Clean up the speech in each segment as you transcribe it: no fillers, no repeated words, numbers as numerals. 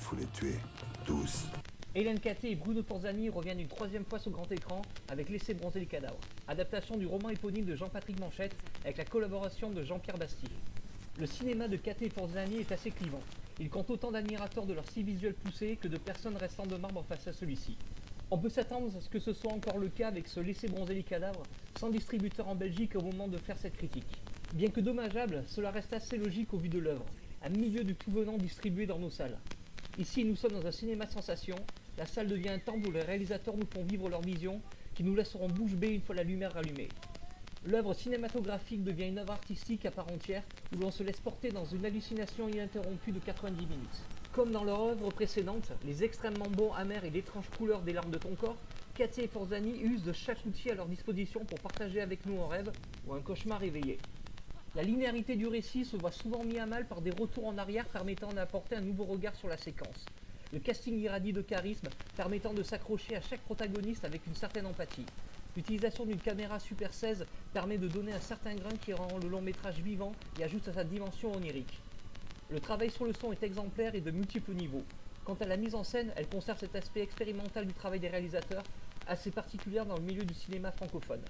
faut les tuer. Tous. Hélène Caté et Bruno Forzani reviennent une troisième fois sur grand écran avec Laissez bronzer les cadavres, adaptation du roman éponyme de Jean-Patrick Manchette avec la collaboration de Jean-Pierre Basti. Le cinéma de Caté et Forzani est assez clivant. Il compte autant d'admirateurs de leur style visuel poussé que de personnes restant de marbre face à celui-ci. On peut s'attendre à ce que ce soit encore le cas avec ce Laissez bronzer les cadavres, sans distributeur en Belgique au moment de faire cette critique. Bien que dommageable, cela reste assez logique au vu de l'œuvre, un milieu du tout venant distribué dans nos salles. Ici, nous sommes dans un cinéma sensation, la salle devient un temple où les réalisateurs nous font vivre leur vision, qui nous laisseront bouche bée une fois la lumière rallumée. L'œuvre cinématographique devient une œuvre artistique à part entière, où l'on se laisse porter dans une hallucination ininterrompue de 90 minutes. Comme dans leur œuvre précédente, les extrêmement bons, amers et l'étrange couleur des larmes de ton corps, Caté et Forzani usent de chaque outil à leur disposition pour partager avec nous un rêve ou un cauchemar éveillé. La linéarité du récit se voit souvent mis à mal par des retours en arrière permettant d'apporter un nouveau regard sur la séquence. Le casting irradie de charisme permettant de s'accrocher à chaque protagoniste avec une certaine empathie. L'utilisation d'une caméra Super 16 permet de donner un certain grain qui rend le long métrage vivant et ajoute à sa dimension onirique. Le travail sur le son est exemplaire et de multiples niveaux. Quant à la mise en scène, elle conserve cet aspect expérimental du travail des réalisateurs, assez particulière dans le milieu du cinéma francophone.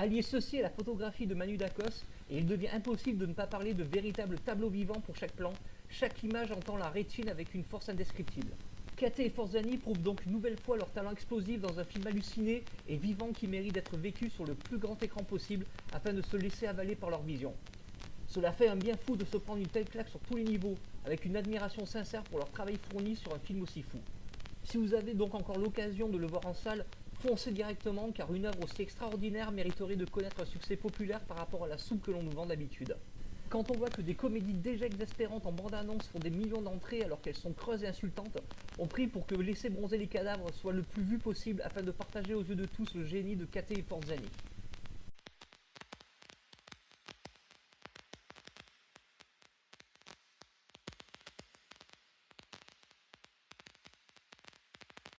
Alliez ceci à la photographie de Manu Dacos, et il devient impossible de ne pas parler de véritables tableaux vivants pour chaque plan, chaque image entend la rétine avec une force indescriptible. Caté et Forzani prouvent donc une nouvelle fois leur talent explosif dans un film halluciné et vivant qui mérite d'être vécu sur le plus grand écran possible afin de se laisser avaler par leur vision. Cela fait un bien fou de se prendre une telle claque sur tous les niveaux, avec une admiration sincère pour leur travail fourni sur un film aussi fou. Si vous avez donc encore l'occasion de le voir en salle, foncez directement car une œuvre aussi extraordinaire mériterait de connaître un succès populaire par rapport à la soupe que l'on nous vend d'habitude. Quand on voit que des comédies déjà exaspérantes en bande-annonce font des millions d'entrées alors qu'elles sont creuses et insultantes, on prie pour que Laisser bronzer les cadavres soit le plus vu possible afin de partager aux yeux de tous le génie de Caté et Forzani.